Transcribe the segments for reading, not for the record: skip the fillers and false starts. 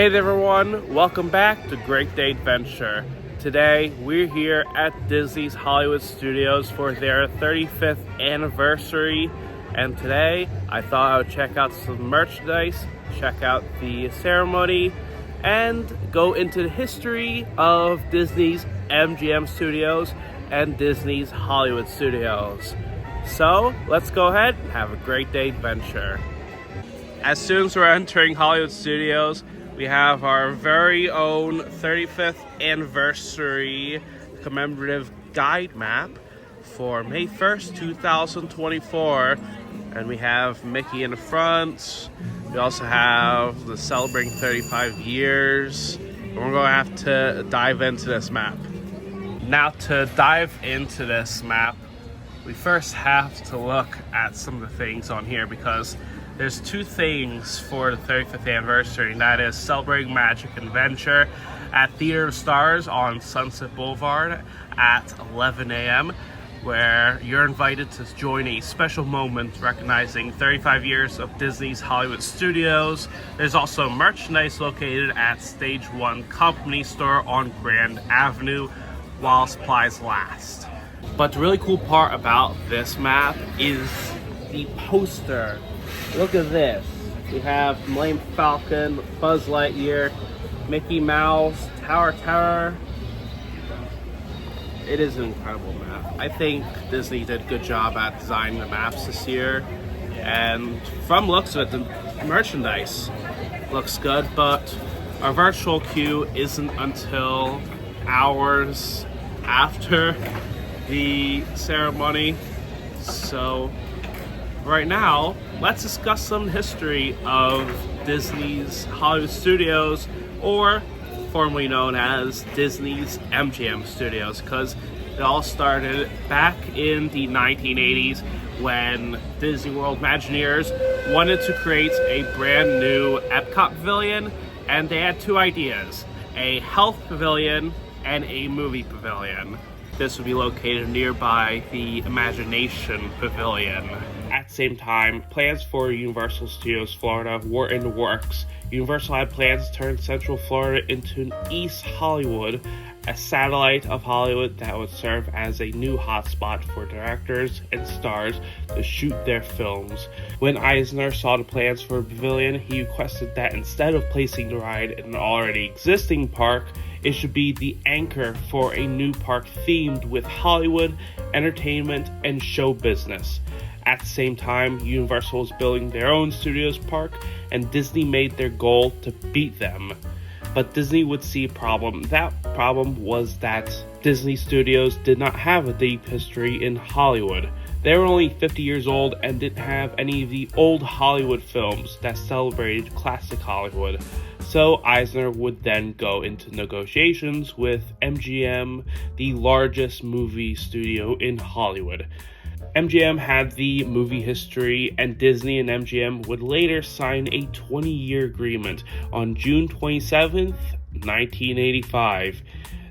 Hey there everyone, welcome back to Great Day Adventure. Today we're here at Disney's Hollywood Studios for their 35th anniversary, and today I thought I would check out some merchandise, check out the ceremony, and go into the history of Disney's MGM Studios and Disney's Hollywood Studios. So let's go ahead and have a great day adventure. As soon as we're entering Hollywood Studios, we have our very own 35th anniversary commemorative guide map for May 1st, 2024. And we have Mickey in the front. We also have the celebrating 35 years. And we're going to have to dive into this map. Now, to dive into this map, we first have to look at some of the things on here, because there's two things for the 35th anniversary, and that is Celebrating Magic and Adventure at Theater of Stars on Sunset Boulevard at 11 a.m., where you're invited to join a special moment recognizing 35 years of Disney's Hollywood Studios. There's also merchandise located at Stage 1 Company Store on Grand Avenue while supplies last. But the really cool part about this map is the poster. Look at this. We have Millennium Falcon, Buzz Lightyear, Mickey Mouse, Tower Terror. It is an incredible map. I think Disney did a good job at designing the maps this year. And from looks of it, the merchandise looks good, but our virtual queue isn't until hours after the ceremony. So right now, let's discuss some history of Disney's Hollywood Studios, or formerly known as Disney's MGM Studios, because it all started back in the 1980s when Disney World Imagineers wanted to create a brand new Epcot pavilion, and they had two ideas: a health pavilion and a movie pavilion. This would be located nearby the Imagination Pavilion. At the same time, plans for Universal Studios Florida were in the works. Universal had plans to turn Central Florida into an East Hollywood, a satellite of Hollywood that would serve as a new hotspot for directors and stars to shoot their films. When Eisner saw the plans for a pavilion, he requested that instead of placing the ride in an already existing park, it should be the anchor for a new park themed with Hollywood, entertainment, and show business. At the same time, Universal was building their own studios park, and Disney made their goal to beat them. But Disney would see a problem. That problem was that Disney Studios did not have a deep history in Hollywood. They were only 50 years old and didn't have any of the old Hollywood films that celebrated classic Hollywood. So Eisner would then go into negotiations with MGM, the largest movie studio in Hollywood. MGM had the movie history, and Disney and MGM would later sign a 20-year agreement on June 27th, 1985.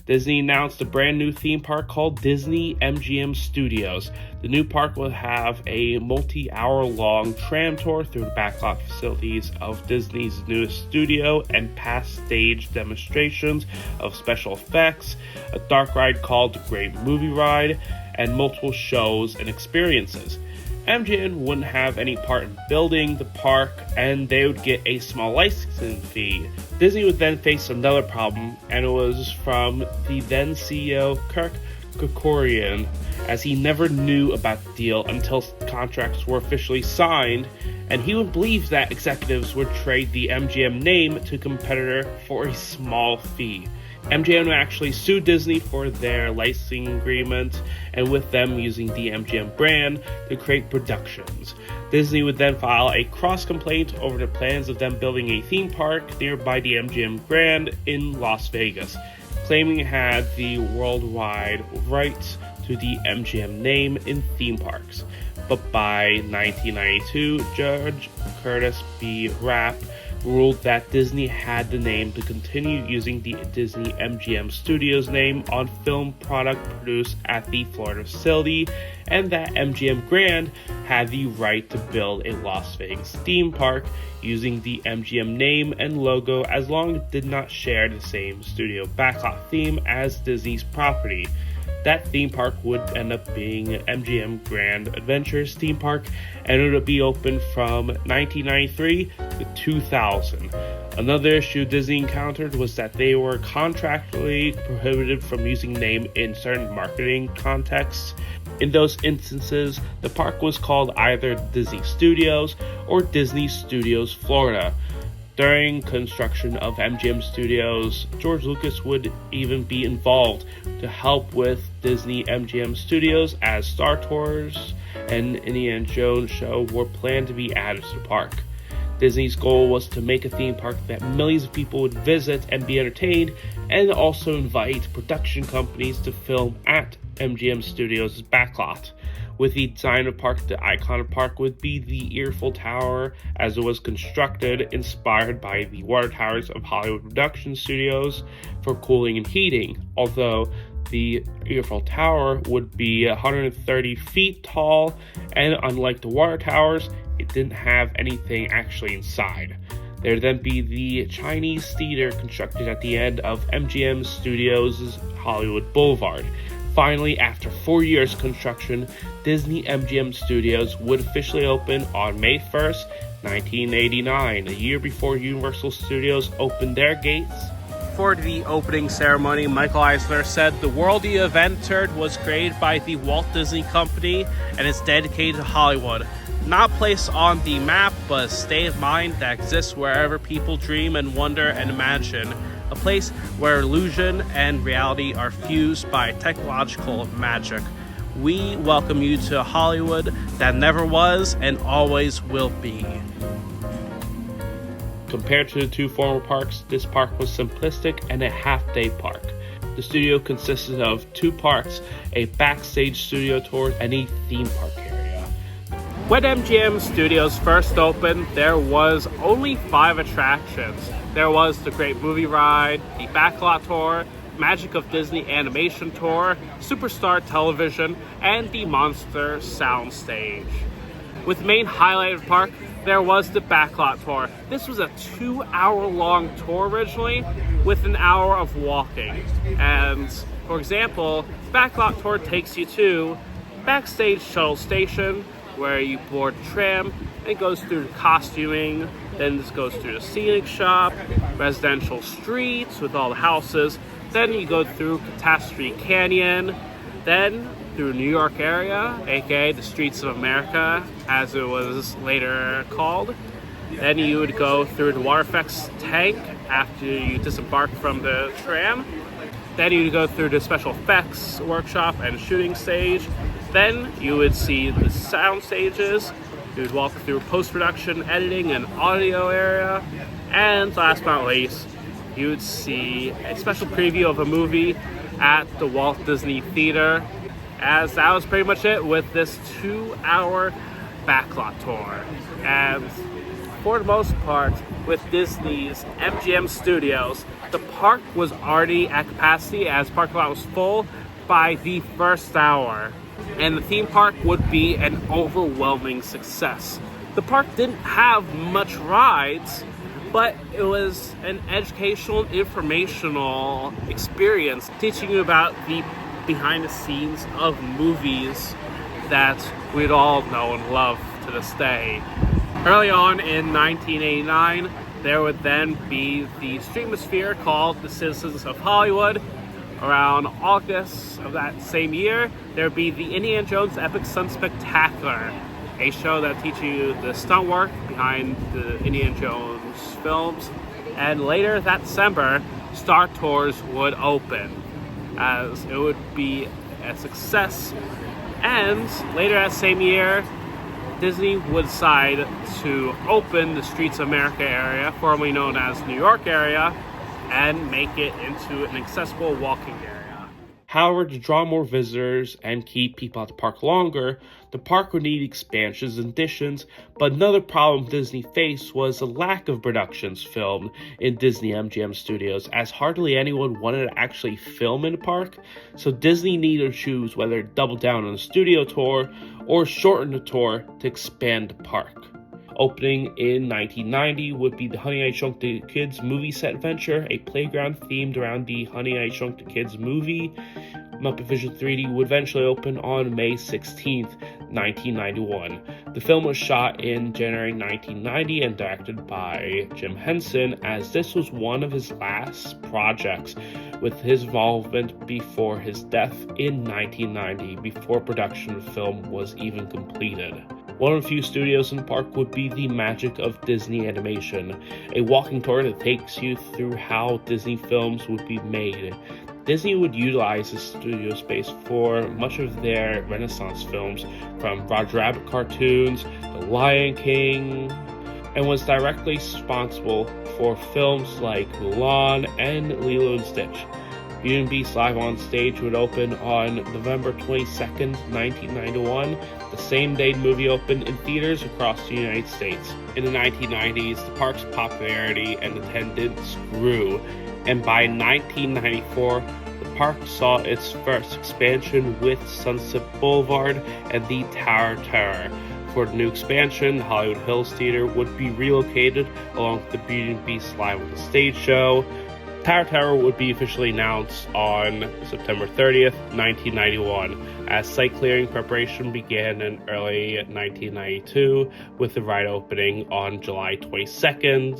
Disney announced a brand new theme park called Disney MGM Studios. The new park will have a multi-hour-long tram tour through the backlot facilities of Disney's newest studio and past stage demonstrations of special effects, a dark ride called the Great Movie Ride, and multiple shows and experiences. MGM wouldn't have any part in building the park, and they would get a small licensing fee. Disney would then face another problem, and it was from the then CEO Kirk Kerkorian, as he never knew about the deal until contracts were officially signed, and he would believe that executives would trade the MGM name to a competitor for a small fee. MGM actually sued Disney for their licensing agreement, and with them using the MGM brand to create productions. Disney would then file a cross-complaint over the plans of them building a theme park nearby the MGM Grand in Las Vegas, claiming it had the worldwide rights to the MGM name in theme parks. But by 1992, Judge Curtis B. Rapp ruled that Disney had the name to continue using the Disney MGM Studios name on film product produced at the Florida facility, and that MGM Grand had the right to build a Las Vegas theme park using the MGM name and logo as long as it did not share the same studio backlot theme as Disney's property. That theme park would end up being MGM Grand Adventures theme park, and it would be open from 1993 to 2000. Another issue Disney encountered was that they were contractually prohibited from using the name in certain marketing contexts. In those instances, the park was called either Disney Studios or Disney Studios Florida. During construction of MGM Studios, George Lucas would even be involved to help with Disney MGM Studios, as Star Tours and Indiana Jones show were planned to be added to the park. Disney's goal was to make a theme park that millions of people would visit and be entertained, and also invite production companies to film at MGM Studios' backlot. With the design of park, the icon of park would be the Eiffel Tower, as it was constructed inspired by the water towers of Hollywood production studios for cooling and heating, although the Eiffel Tower would be 130 feet tall, and unlike the water towers, it didn't have anything actually inside. There would then be the Chinese theater constructed at the end of MGM Studios' Hollywood Boulevard. Finally, after 4 years of construction, Disney MGM Studios would officially open on May 1st, 1989, a year before Universal Studios opened their gates. For the opening ceremony, Michael Eisner said, "The world you have entered was created by the Walt Disney Company and is dedicated to Hollywood. Not placed on the map, but a state of mind that exists wherever people dream and wonder and imagine. A place where illusion and reality are fused by technological magic. We welcome you to Hollywood that never was and always will be." Compared to the two former parks, this park was simplistic and a half-day park. The studio consisted of two parts, a backstage studio tour, and a theme park area. When MGM Studios first opened, there was only 5 attractions. There was the Great Movie Ride, the Backlot Tour, Magic of Disney Animation Tour, Superstar Television, and the Monster Soundstage. With the main highlight of the park, there was the Backlot Tour. This was a 2-hour-long tour originally, with an hour of walking. And, for example, Backlot Tour takes you to Backstage Shuttle Station, where you board the tram. It goes through the costuming, then this goes through the scenic shop, residential streets with all the houses, then you go through Catastrophe Canyon, then through New York area, aka the Streets of America, as it was later called. Then you would go through the water effects tank after you disembark from the tram. Then you would go through the special effects workshop and shooting stage. Then you would see the sound stages. You would walk through post-production, editing, and audio area. And last but not least, you would see a special preview of a movie at the Walt Disney Theater. As that was pretty much it with this 2-hour backlot tour. And for the most part, with Disney's MGM Studios, the park was already at capacity as parking lot was full by the first hour. And the theme park would be an overwhelming success. The park didn't have much rides, but it was an educational and informational experience, teaching you about the behind the scenes of movies that we'd all know and love to this day. Early on in 1989, there would then be the Streamosphere called the Citizens of Hollywood. Around August of that same year, there would be the Indiana Jones Epic Stunt Spectacular, a show that teaches you the stunt work behind the Indiana Jones films. And later that December, Star Tours would open, as it would be a success. And later that same year, Disney would decide to open the Streets of America area, formerly known as New York area, and make it into an accessible walking area. However, to draw more visitors and keep people at the park longer, the park would need expansions and additions, but another problem Disney faced was the lack of productions filmed in Disney MGM Studios, as hardly anyone wanted to actually film in the park, so Disney needed to choose whether to double down on the studio tour or shorten the tour to expand the park. Opening in 1990 would be the Honey, I Shrunk the Kids movie set adventure, a playground themed around the Honey, I Shrunk the Kids movie. Muppet Vision 3D would eventually open on May 16th, 1991. The film was shot in January 1990 and directed by Jim Henson, as this was one of his last projects, with his involvement before his death in 1990, before production of the film was even completed. One of the few studios in the park would be the Magic of Disney Animation, a walking tour that takes you through how Disney films would be made. Disney would utilize the studio space for much of their Renaissance films, from Roger Rabbit cartoons, The Lion King, and was directly responsible for films like Mulan and Lilo and Stitch. Beauty and Beast Live on Stage would open on November 22nd, 1991, the same day the movie opened in theaters across the United States. In the 1990s, the park's popularity and attendance grew, and by 1994, the park saw its first expansion with Sunset Boulevard and the Tower of Terror. For the new expansion, the Hollywood Hills Theater would be relocated along with the Beauty and Beast Live on the Stage show. Tower of Terror would be officially announced on September 30th, 1991, as site clearing preparation began in early 1992, with the ride opening on July 22nd,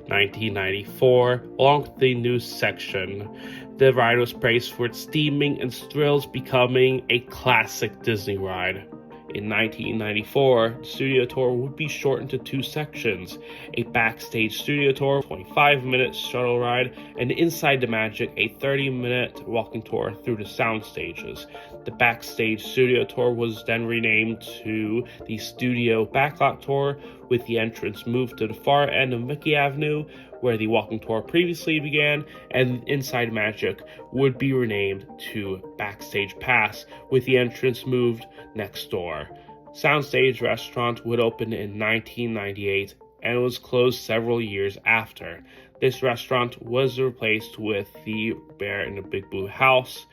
1994, along with the new section. The ride was praised for its theming and thrills, becoming a classic Disney ride. In 1994, the studio tour would be shortened to two sections: a backstage studio tour, 25-minute shuttle ride, and Inside the Magic, a 30-minute walking tour through the sound stages. The backstage studio tour was then renamed to the Studio Backlot Tour, with the entrance moved to the far end of Mickey Avenue, where the walking tour previously began, and Inside Magic would be renamed to Backstage Pass, with the entrance moved next door. Soundstage Restaurant would open in 1998 and was closed several years after. This restaurant was replaced with the Bear in the Big Blue House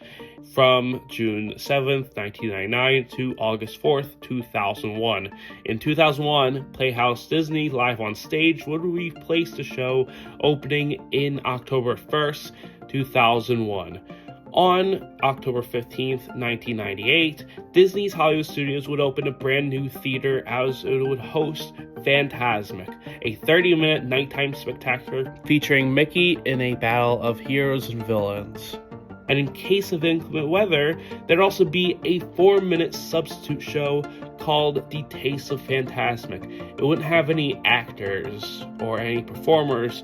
from June 7th, 1999 to August 4th, 2001. In 2001, Playhouse Disney Live on Stage would replace the show, opening in October 1st, 2001. On October 15th, 1998, Disney's Hollywood Studios would open a brand new theater, as it would host Fantasmic, a 30-minute nighttime spectacular featuring Mickey in a battle of heroes and villains. And in case of inclement weather, there'd also be a 4-minute substitute show called The Taste of Fantasmic. It wouldn't have any actors or any performers,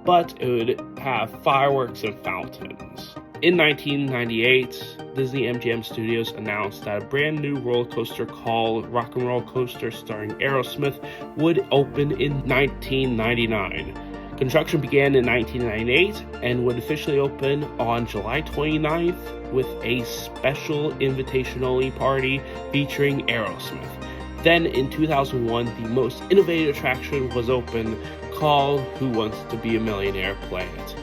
but it would have fireworks and fountains. In 1998, Disney MGM Studios announced that a brand new roller coaster called Rock and Roll Coaster starring Aerosmith would open in 1999. Construction began in 1998 and would officially open on July 29th with a special invitation-only party featuring Aerosmith. Then in 2001, the most innovative attraction was opened, called Who Wants to Be a Millionaire Planet.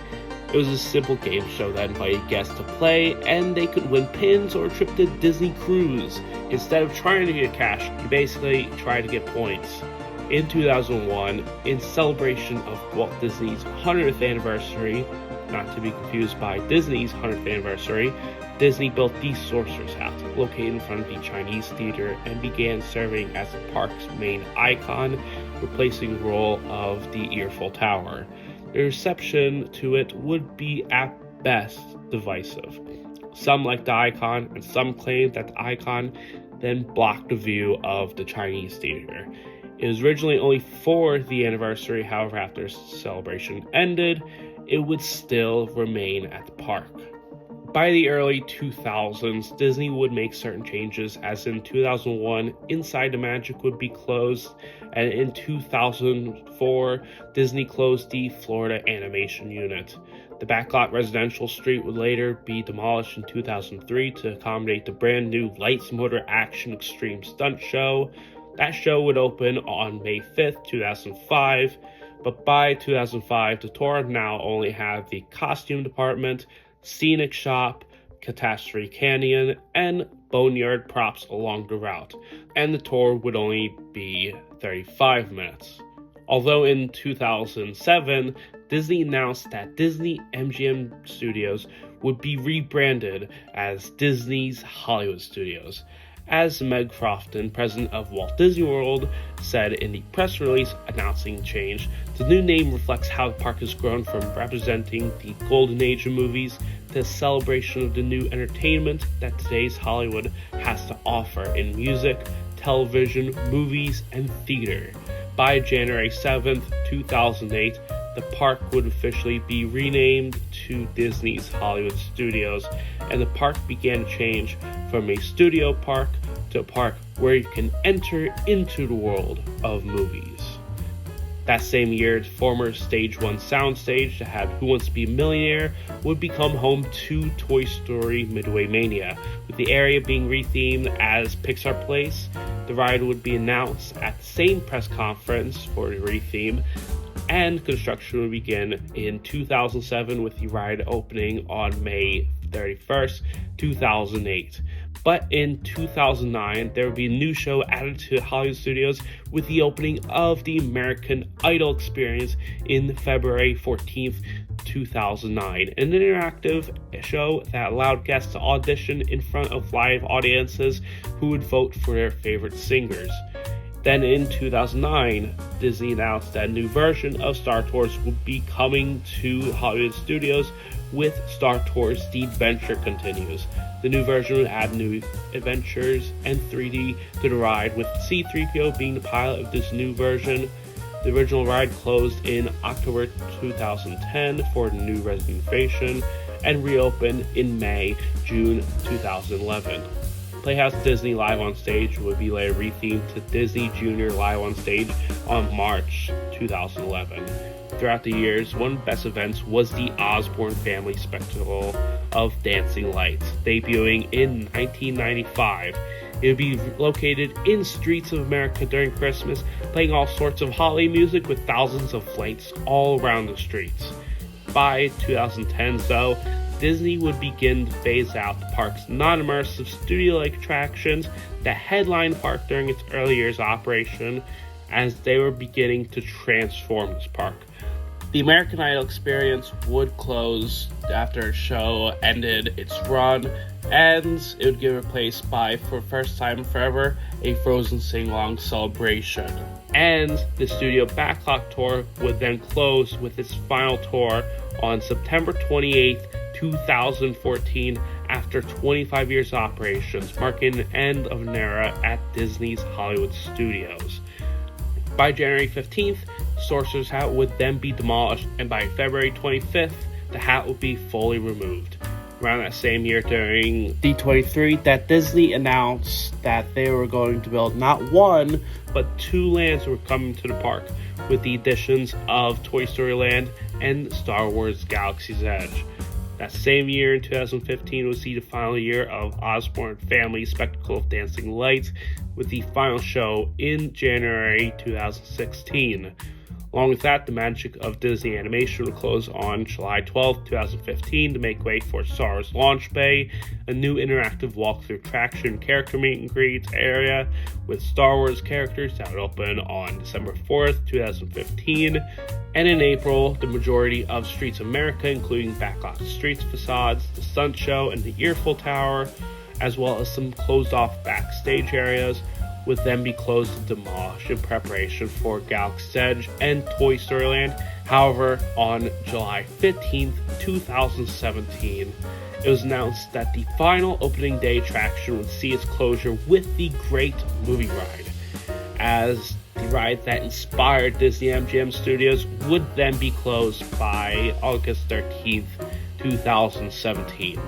It was a simple game show that invited guests to play, and they could win pins or a trip to Disney Cruise. Instead of trying to get cash, you basically try to get points. In 2001, in celebration of Walt Disney's 100th anniversary, not to be confused by Disney's 100th anniversary, Disney built the Sorcerer's Hat, located in front of the Chinese Theater, and began serving as the park's main icon, replacing the role of the Eiffel Tower. The reception to it would be at best divisive. Some liked the icon, and some claimed that the icon then blocked the view of the Chinese Theater. It was originally only for the anniversary, however, after celebration ended, it would still remain at the park. By the early 2000s, Disney would make certain changes, as in 2001, Inside the Magic would be closed, and in 2004, Disney closed the Florida Animation Unit. The backlot residential street would later be demolished in 2003 to accommodate the brand new Lights Motor Action Extreme Stunt Show. That show would open on May 5th, 2005, but by 2005, the tour now only had the costume department, scenic shop, Catastrophe Canyon, and boneyard props along the route, and the tour would only be 35 minutes. Although in 2007, Disney announced that Disney MGM Studios would be rebranded as Disney's Hollywood Studios. As Meg Crofton, president of Walt Disney World, said in the press release announcing the change, the new name reflects how the park has grown from representing the golden age of movies to a celebration of the new entertainment that today's Hollywood has to offer in music, television, movies, and theater. By January 7th, 2008, the park would officially be renamed to Disney's Hollywood Studios, and the park began to change from a studio park to a park where you can enter into the world of movies. That same year, the former Stage 1 soundstage that had Who Wants to Be a Millionaire would become home to Toy Story Midway Mania, with the area being rethemed as Pixar Place. The ride would be announced at the same press conference for the retheme, and construction would begin in 2007 with the ride opening on May 31st, 2008. But in 2009, there would be a new show added to Hollywood Studios with the opening of the American Idol experience in February 14th, 2009, an interactive show that allowed guests to audition in front of live audiences who would vote for their favorite singers. Then in 2009, Disney announced that a new version of Star Tours would be coming to Hollywood Studios with Star Tours The Adventure Continues. The new version would add new adventures and 3D to the ride, with C-3PO being the pilot of this new version. The original ride closed in October 2010 for the new renovation and reopened in June 2011. Playhouse Disney Live on Stage would be later rethemed to Disney Junior Live on Stage on March 2011. Throughout the years, one of the best events was the Osborne Family Spectacle of Dancing Lights, debuting in 1995. It would be located in streets of America during Christmas, playing all sorts of holiday music with thousands of lights all around the streets. By 2010s, though, Disney would begin to phase out the park's non-immersive studio-like attractions that headlined the park during its early years of operation, as they were beginning to transform this park. The American Idol experience would close after the show ended its run, and it would get replaced by, for the first time forever, a Frozen sing-along celebration. And the studio backlot tour would then close with its final tour on September 28th, 2014, after 25 years of operations, marking the end of an era at Disney's Hollywood Studios. By January 15th, Sorcerer's Hat would then be demolished, and by February 25th, the hat would be fully removed. Around that same year, during D23, that Disney announced that they were going to build not one, but two lands were coming to the park, with the additions of Toy Story Land and Star Wars Galaxy's Edge. That same year, in 2015, would see the final year of Osborne Family Spectacle of Dancing Lights, with the final show in January 2016. Along with that, the magic of Disney Animation will close on July 12, 2015 to make way for Star Wars Launch Bay, a new interactive walkthrough attraction character meet and greet area with Star Wars characters that would open on December 4th, 2015. And in April, the majority of Streets of America, including backlot streets facades, the Stunt Show, and the Earful Tower, as well as some closed-off backstage areas, would then be closed and demolished in preparation for Galaxy's Edge and Toy Story Land. However, on July 15th, 2017, it was announced that the final opening day attraction would see its closure with the Great Movie Ride, as the ride that inspired Disney MGM Studios would then be closed by August 13th, 2017.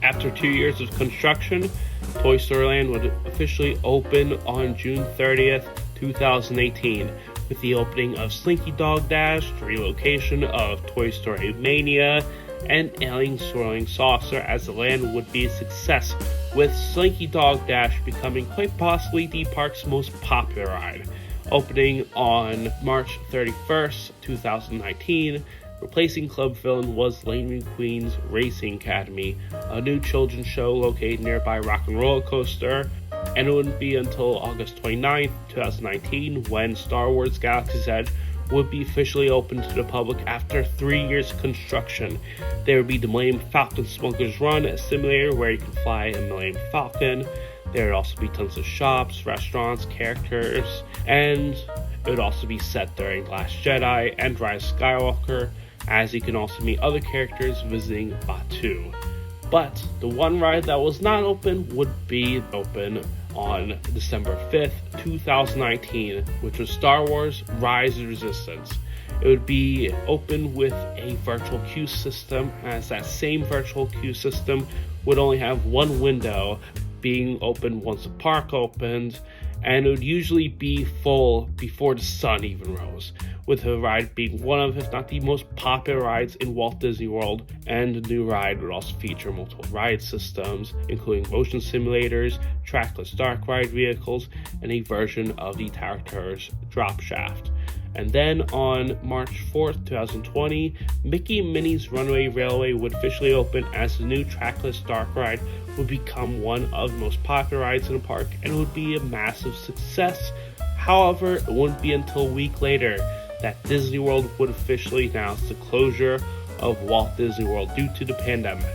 After 2 years of construction, Toy Story Land would officially open on June 30th, 2018, with the opening of Slinky Dog Dash, the relocation of Toy Story Mania, and Alien Swirling Saucer, as the land would be a success, with Slinky Dog Dash becoming quite possibly the park's most popular ride. Opening on March 31st, 2019, replacing Club Villain was Lightning McQueen's Racing Academy, a new children's show located nearby Rock and Roller Coaster, and it wouldn't be until August 29th, 2019, when Star Wars Galaxy's Edge would be officially open to the public after 3 years of construction. There would be the Millennium Falcon Smuggler's Run, a simulator where you can fly a Millennium Falcon. There would also be tons of shops, restaurants, characters, and it would also be set during Last Jedi and Rise of Skywalker, as you can also meet other characters visiting Batuu. But the one ride that was not open would be open on December 5th, 2019, which was Star Wars Rise of Resistance. It would be open with a virtual queue system, as that same virtual queue system would only have one window being open once the park opened, and it would usually be full before the sun even rose, with the ride being one of, if not the most popular rides in Walt Disney World. And the new ride would also feature multiple ride systems, including motion simulators, trackless dark ride vehicles, and a version of the Tower Terror's drop shaft. And then on March 4th, 2020, Mickey and Minnie's Runaway Railway would officially open, as the new trackless dark ride would become one of the most popular rides in the park, and it would be a massive success. However, it wouldn't be until a week later that Disney World would officially announce the closure of Walt Disney World due to the pandemic.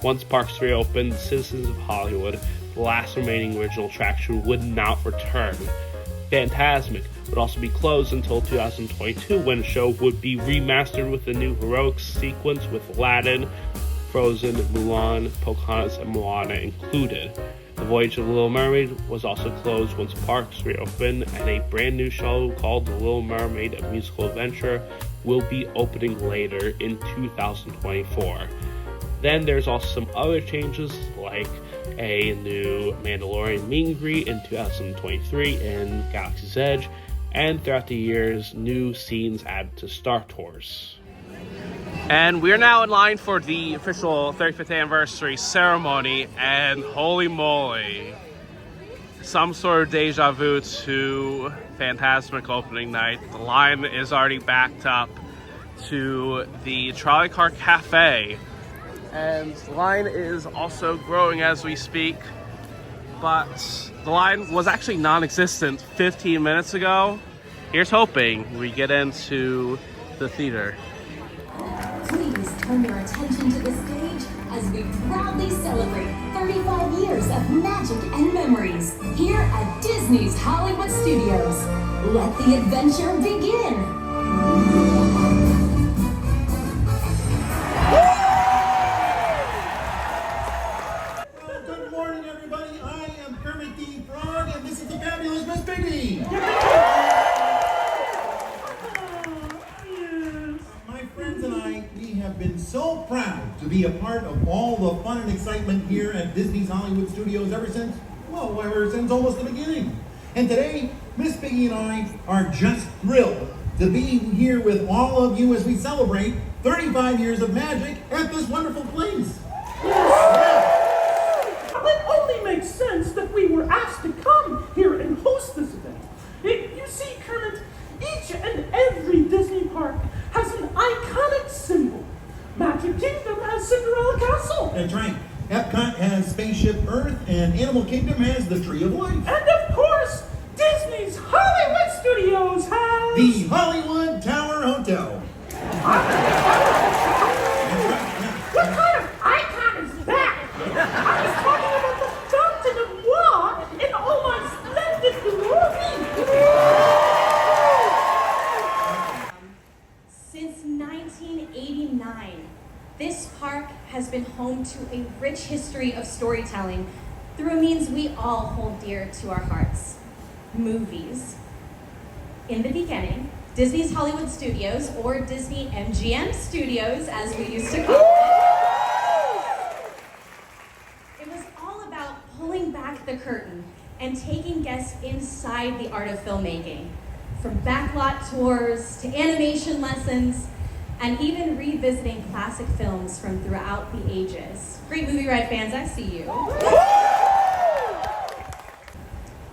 Once parks reopened, Citizens of Hollywood, the last remaining original attraction, would not return. Fantasmic would also be closed until 2022, when the show would be remastered with a new heroics sequence with Aladdin, Frozen, Mulan, Pocahontas, and Moana included. The Voyage of the Little Mermaid was also closed once parks reopened, and a brand new show called The Little Mermaid: A Musical Adventure will be opening later in 2024. Then there's also some other changes, like a new Mandalorian meet and greet in 2023 in Galaxy's Edge, and throughout the years, new scenes added to Star Tours. And we're now in line for the official 35th anniversary ceremony, and holy moly, some sort of deja vu to Fantasmic opening night. The line is already backed up to the Trolley Car Cafe, and the line is also growing as we speak, but the line was actually non-existent 15 minutes ago. Here's hoping we get into the theater. Please turn your attention to the stage as we proudly celebrate 35 years of magic and memories here at Disney's Hollywood Studios. Let the adventure begin. Good morning, everybody. I am Kermit the Frog, and this is the fabulous Miss Piggy. My friends and I, we have been so proud to be a part of all the fun and excitement here at Disney's Hollywood Studios ever since almost the beginning. And today, Miss Piggy and I are just thrilled to be here with all of you as we celebrate 35 years of magic at this wonderful place. It only makes sense that we were asked to come here and host this event. You see, Kermit, each and every Disney park has an iconic symbol. Magic Kingdom has Cinderella Castle. That's right. Epcot has Spaceship Earth, and Animal Kingdom has the Tree of Life. And of course, Disney's Hollywood Studios has... the Hollywood Tower Hotel. What kind of icon is that? I was talking about the Fountain of Moi in all my splendid glory. Since 1989, this park has been home to a rich history of storytelling through a means we all hold dear to our hearts: movies. In the beginning, Disney's Hollywood Studios, or Disney MGM Studios as we used to call it, curtain and taking guests inside the art of filmmaking, from backlot tours to animation lessons, and even revisiting classic films from throughout the ages. Great movie ride fans, I see you.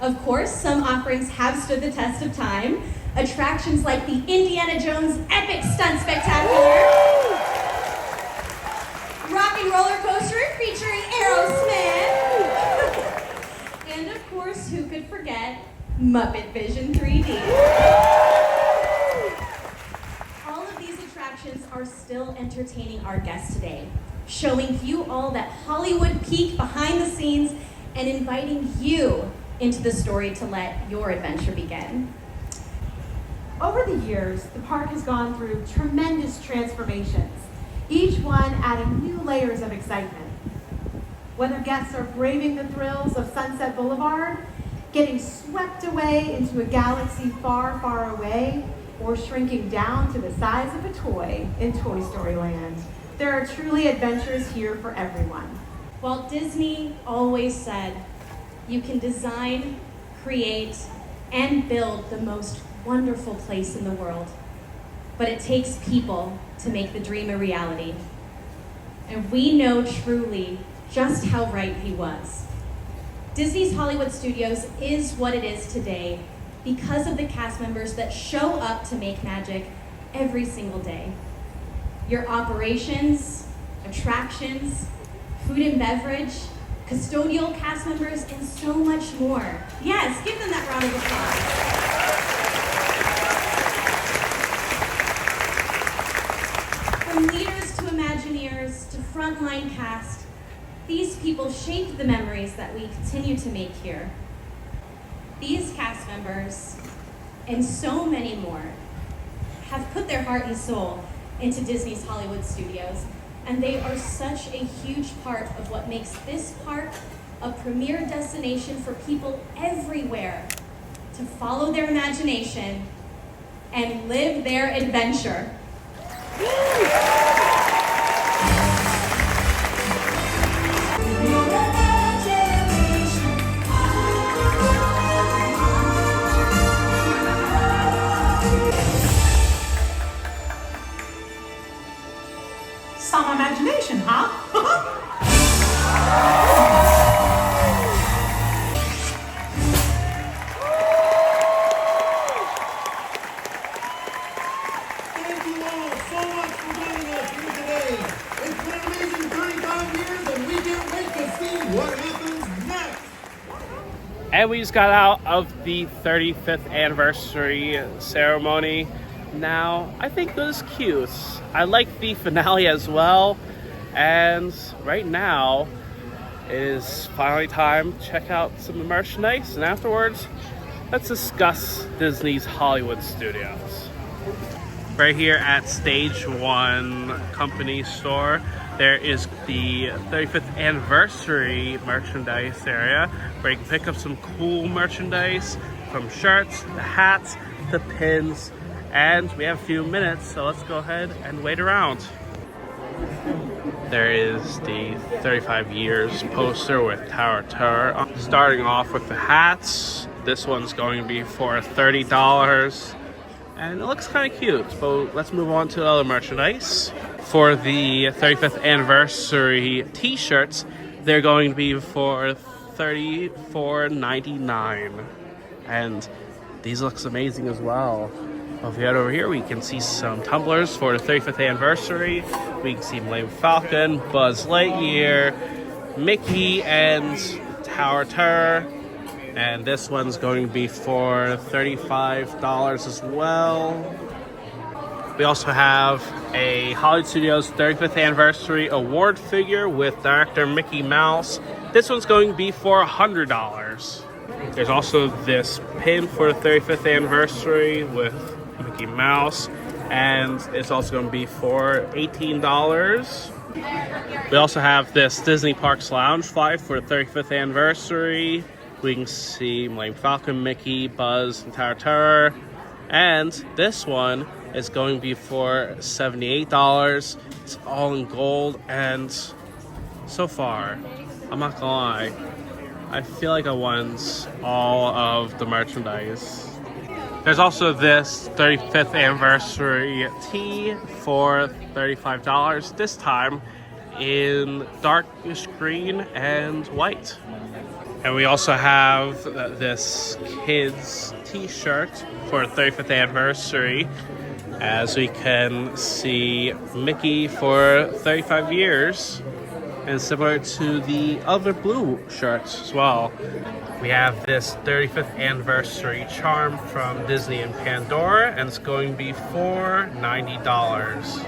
Of course, some offerings have stood the test of time. Attractions like the Indiana Jones Epic Stunt Spectacular, Rock and Roller Coaster featuring Aerosmith, and of course, who could forget Muppet Vision 3D. All of these attractions are still entertaining our guests today, showing you all that Hollywood peek behind the scenes and inviting you into the story to let your adventure begin. Over the years, the park has gone through tremendous transformations, each one adding new layers of excitement. Whether guests are braving the thrills of Sunset Boulevard, getting swept away into a galaxy far, far away, or shrinking down to the size of a toy in Toy Story Land, there are truly adventures here for everyone. Walt Disney always said, you can design, create, and build the most wonderful place in the world, but it takes people to make the dream a reality. And we know truly just how right he was. Disney's Hollywood Studios is what it is today because of the cast members that show up to make magic every single day. Your operations, attractions, food and beverage, custodial cast members, and so much more. Yes, give them that round of applause. From leaders to Imagineers to frontline cast, these people shaped the memories that we continue to make here. These cast members, and so many more, have put their heart and soul into Disney's Hollywood Studios, and they are such a huge part of what makes this park a premier destination for people everywhere to follow their imagination and live their adventure. Some imagination, huh? Thank you all so much for joining us here today. It's been an amazing 35 years, and we can't wait to see what happens next. And we just got out of the 35th anniversary ceremony. Now, I think it was cute. I like the finale as well. And right now, it is finally time to check out some of the merchandise. And afterwards, let's discuss Disney's Hollywood Studios. Right here at Stage 1 Company Store, there is the 35th anniversary merchandise area where you can pick up some cool merchandise from shirts, the hats, the pins, and we have a few minutes, so let's go ahead and wait around. There is the 35 years poster with Tower Tour. Starting off with the hats, this one's going to be for $30. And it looks kind of cute, but let's move on to other merchandise. For the 35th anniversary t-shirts, they're going to be for $34.99. And these looks amazing as well. If we head over here, we can see some tumblers for the 35th anniversary. We can see Millennium Falcon, Buzz Lightyear, Mickey, and Tower Tour. And this one's going to be for $35 as well. We also have a Hollywood Studios 35th Anniversary Award figure with director Mickey Mouse. This one's going to be for $100. There's also this pin for the 35th Anniversary with Mickey Mouse. And it's also going to be for $18. We also have this Disney Parks Lounge flyer for the 35th Anniversary. We can see Millennium Falcon, Mickey, Buzz, and Tower Tour. And this one is going to be for $78. It's all in gold, and so far, I'm not gonna lie, I feel like I want all of the merchandise. There's also this 35th anniversary tee for $35, this time in darkish green and white. And we also have this kids t-shirt for 35th anniversary, as we can see Mickey for 35 years, and similar to the other blue shirts as well. We have this 35th anniversary charm from Disney and Pandora, and it's going to be for $90.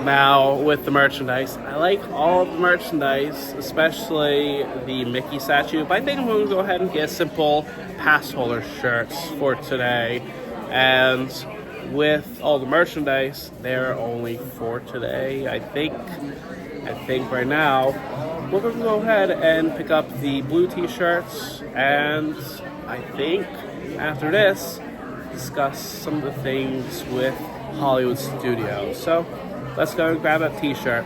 Now, with the merchandise, I like all of the merchandise, especially the Mickey statue, but I think I'm going to go ahead and get simple pass holder shirts for today. And with all the merchandise, they're only for today. I think right now we're going to go ahead and pick up the blue t-shirts, and I think after this discuss some of the things with Hollywood Studios. So let's go and grab a t-shirt.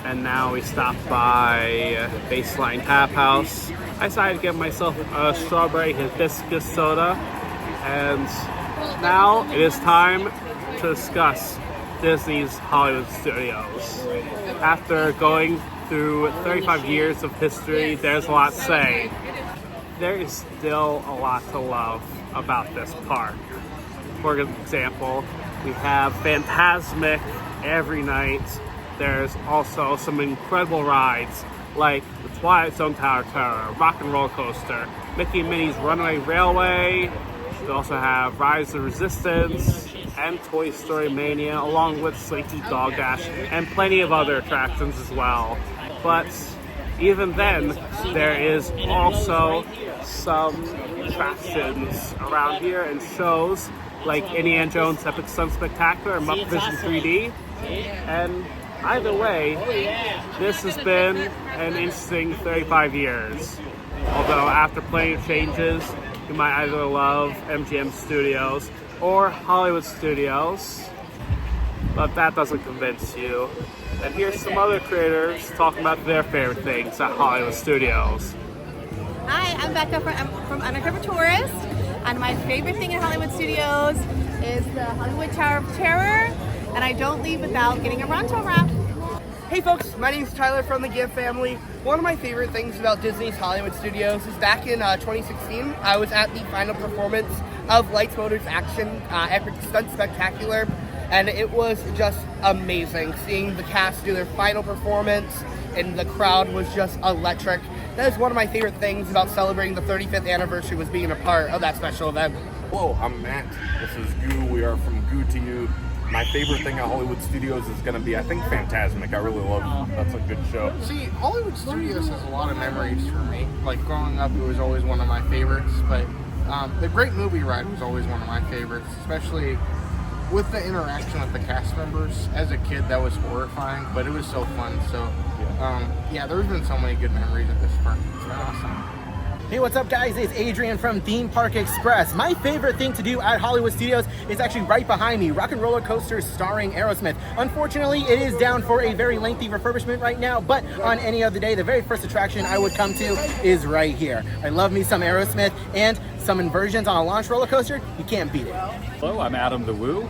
And now we stopped by Baseline Tap House. I decided to get myself a strawberry hibiscus soda, and now it is time to discuss Disney's Hollywood Studios. After going through 35 years of history, there's a lot to say. There is still a lot to love about this park. For example, we have Fantasmic every night. There's also some incredible rides like the Twilight Zone Tower Terror, Rock and Roller Coaster, Mickey and Minnie's Runaway Railway. We also have Rise of Resistance and Toy Story Mania, along with Slinky Dog Dash and plenty of other attractions as well. But even then, there is also some attractions around here and shows like Indiana Jones Epic Stunt Spectacular and Muppet Vision 3D. And either way, this has been an interesting 35 years. Although after plenty of changes, you might either love MGM Studios or Hollywood Studios, but that doesn't convince you. And here's some other creators talking about their favorite things at Hollywood Studios. Hi, I'm Becca from Undercover Tourist, and my favorite thing at Hollywood Studios is the Hollywood Tower of Terror, and I don't leave without getting a Ronto wrap. Hey folks, my name's Tyler from the Gift family. One of my favorite things about Disney's Hollywood Studios is back in 2016, I was at the final performance of Lights, Motors, Action Epic Stunt Spectacular, and it was just amazing seeing the cast do their final performance, and the crowd was just electric. That is one of my favorite things about celebrating the 35th anniversary, was being a part of that special event. Hello, I'm Matt. This is Goo. We are from Goo to You. My favorite thing at Hollywood Studios is going to be, I think, Fantasmic. I really love it. That's a good show. See, Hollywood Studios has a lot of memories for me. Like, growing up, it was always one of my favorites, but the Great Movie Ride was always one of my favorites, especially with the interaction with the cast members. As a kid, that was horrifying, but it was so fun. So, yeah, there's been so many good memories at this park. It's been awesome. Hey, what's up guys? It's Adrian from Theme Park Express. My favorite thing to do at Hollywood Studios is actually right behind me, Rock and Roller Coaster starring Aerosmith. Unfortunately, it is down for a very lengthy refurbishment right now, but on any other day, the very first attraction I would come to is right here. I love me some Aerosmith, and some inversions on a launch roller coaster. You can't beat it. Hello, I'm Adam the Woo.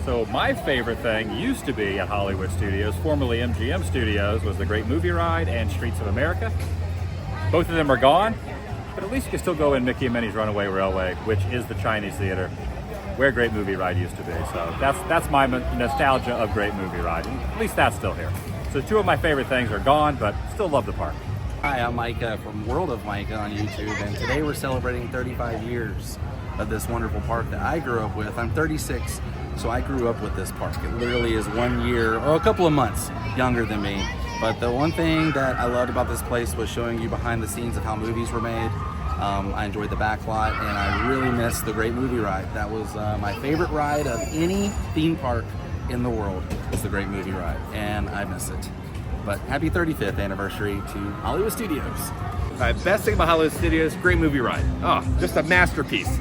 So my favorite thing used to be at Hollywood Studios, formerly MGM Studios, was the Great Movie Ride and Streets of America. Both of them are gone. But at least you can still go in Mickey and Minnie's Runaway Railway, which is the Chinese theater where Great Movie Ride used to be. So that's my nostalgia of Great Movie Ride. And at least that's still here. So two of my favorite things are gone, but still love the park. Hi, I'm Micah from World of Micah on YouTube, and today we're celebrating 35 years of this wonderful park that I grew up with. I'm 36, so I grew up with this park. It literally is 1 year or a couple of months younger than me. But the one thing that I loved about this place was showing you behind the scenes of how movies were made. I enjoyed the back lot, and I really missed the Great Movie Ride. That was my favorite ride of any theme park in the world, was the Great Movie Ride, and I miss it. But happy 35th anniversary to Hollywood Studios. Best thing about Hollywood Studios, Great Movie Ride. Oh, just a masterpiece.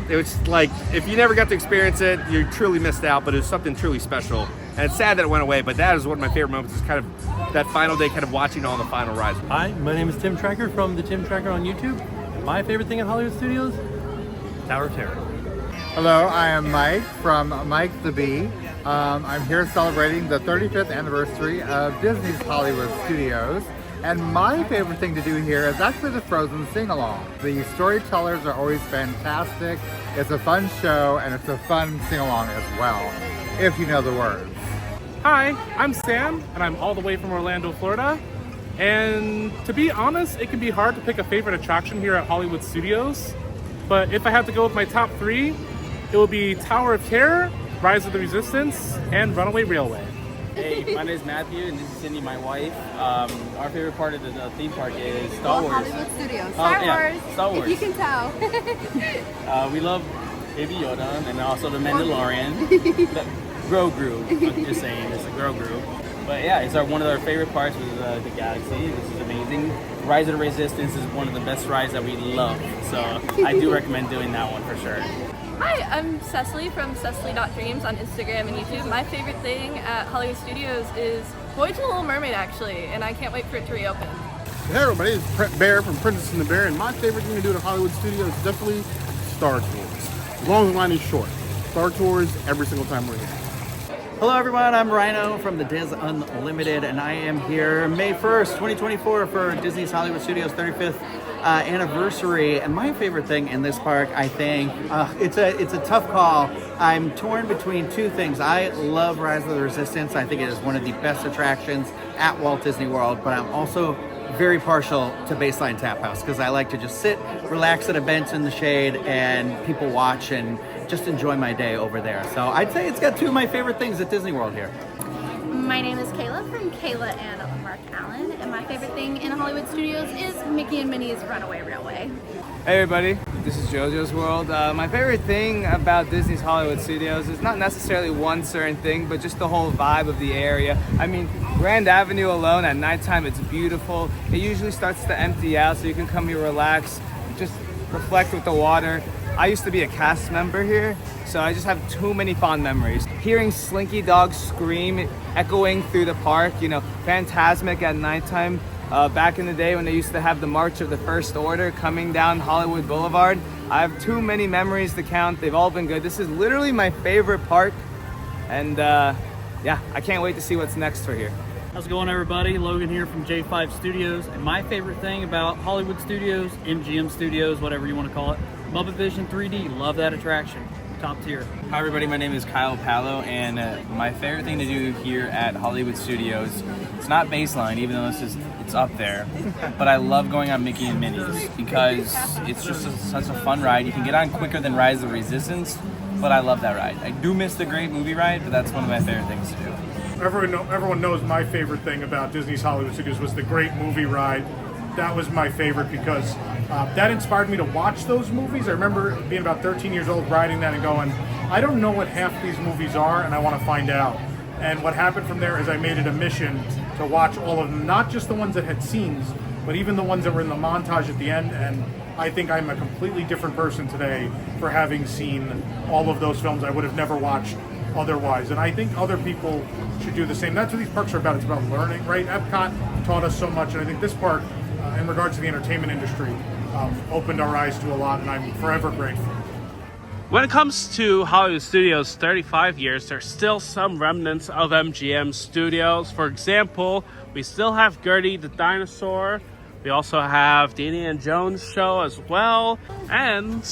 It was like, if you never got to experience it, you truly missed out, but it was something truly special. And it's sad that it went away, but that is one of my favorite moments, is kind of that final day, kind of watching all the final rides. Hi, my name is Tim Tracker from the Tim Tracker on YouTube. My favorite thing at Hollywood Studios, Tower of Terror. Hello, I am Mike from Mike the Bee. I'm here celebrating the 35th anniversary of Disney's Hollywood Studios. And my favorite thing to do here is actually the Frozen sing-along. The storytellers are always fantastic. It's a fun show and it's a fun sing-along as well, if you know the words. Hi, I'm Sam and I'm all the way from Orlando, Florida. And to be honest, it can be hard to pick a favorite attraction here at Hollywood Studios. But if I had to go with my top 3, it would be Tower of Terror, Rise of the Resistance, and Runaway Railway. Hey, my name is Matthew, and this is Cindy, my wife. Our favorite part of the theme park is Star Wars. Hollywood Studios. Star Wars, Star Wars. if you can tell. We love Baby Yoda, and also the Mandalorian. The Grogu, I'm just saying, it's a Grogu. But yeah, it's one of our favorite parts of the galaxy. This is amazing. Rise of the Resistance is one of the best rides that we love. So I do recommend doing that one for sure. Hi, I'm Cecily from Cecily.dreams on Instagram and YouTube. My favorite thing at Hollywood Studios is Voyage of the Little Mermaid, actually, and I can't wait for it to reopen. Hey everybody, it's Bear from Princess and the Bear, and my favorite thing to do at Hollywood Studios is definitely Star Tours. As long as the line is short. Star Tours every single time we're here. Hello everyone, I'm Rhino from the Diz Unlimited, and I am here May 1st, 2024 for Disney's Hollywood Studios 35th anniversary. And my favorite thing in this park, I think, it's a tough call. I'm torn between two things. I love Rise of the Resistance. I think it is one of the best attractions at Walt Disney World, but I'm also very partial to Baseline Tap House because I like to just sit, relax at a bench in the shade, and people watch and just enjoy my day over there. So I'd say it's got two of my favorite things at Disney World here. My name is Kayla from Kayla and Mark Allen, and my favorite thing in Hollywood Studios is Mickey and Minnie's Runaway Railway. Hey everybody, this is JoJo's World. My favorite thing about Disney's Hollywood Studios is not necessarily one certain thing, but just the whole vibe of the area. I mean, Grand Avenue alone at nighttime, it's beautiful. It usually starts to empty out, so you can come here, relax, just reflect with the water. I used to be a cast member here, so I just have too many fond memories. Hearing Slinky Dog scream, echoing through the park, you know, Fantasmic at nighttime. Back in the day when they used to have the March of the First Order coming down Hollywood Boulevard. I have too many memories to count. They've all been good. This is literally my favorite park. And yeah, I can't wait to see what's next for here. How's it going everybody? Logan here from J5 Studios. And my favorite thing about Hollywood Studios, MGM Studios, whatever you want to call it, Muppet Vision 3D, love that attraction. Top tier. Hi everybody, my name is Kyle Palo, and my favorite thing to do here at Hollywood Studios, it's not Baseline, even though it's up there, but I love going on Mickey and Minnie's because it's just such a fun ride. You can get on quicker than Rise of the Resistance, but I love that ride. I do miss the Great Movie Ride, but that's one of my favorite things to do. Everyone knows my favorite thing about Disney's Hollywood Studios was the Great Movie Ride. That was my favorite because that inspired me to watch those movies. I remember being about 13 years old, riding that and going, I don't know what half these movies are, and I want to find out. And what happened from there is I made it a mission to watch all of them, not just the ones that had scenes, but even the ones that were in the montage at the end. And I think I'm a completely different person today for having seen all of those films I would have never watched otherwise. And I think other people should do the same. That's what these parks are about. It's about learning, right? Epcot taught us so much, and I think this park, in regards to the entertainment industry, opened our eyes to a lot, and I'm forever grateful. When it comes to Hollywood Studios 35 years, there's still some remnants of MGM Studios. For example, we still have Gertie the dinosaur. We also have the Indiana Jones show as well. And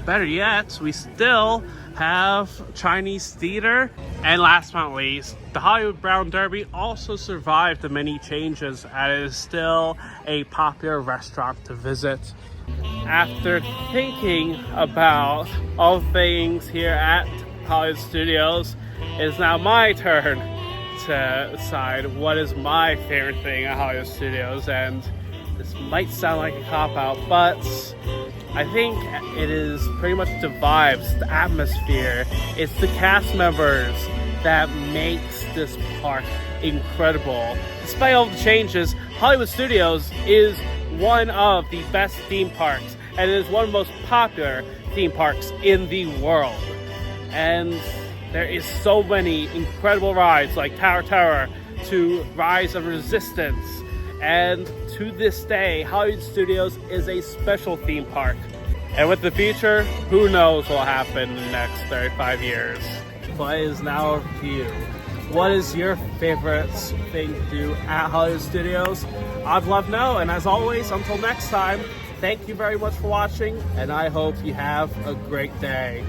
better yet, we still have Chinese theater. And last but not least, the Hollywood Brown Derby also survived the many changes and is still a popular restaurant to visit. After thinking about all things here at Hollywood Studios, it is now my turn to decide what is my favorite thing at Hollywood Studios. And this might sound like a cop-out, but I think it is pretty much the vibes, the atmosphere. It's the cast members that makes this park incredible. Despite all the changes, Hollywood Studios is one of the best theme parks, and it is one of the most popular theme parks in the world. And There is so many incredible rides like Tower Terror to Rise of Resistance. And to this day, Hollywood Studios is a special theme park. And with the future, who knows what will happen in the next 35 years. Play is now up to you. What is your favorite thing to do at Hollywood Studios? I'd love to know. And as always, until next time, thank you very much for watching, and I hope you have a great day.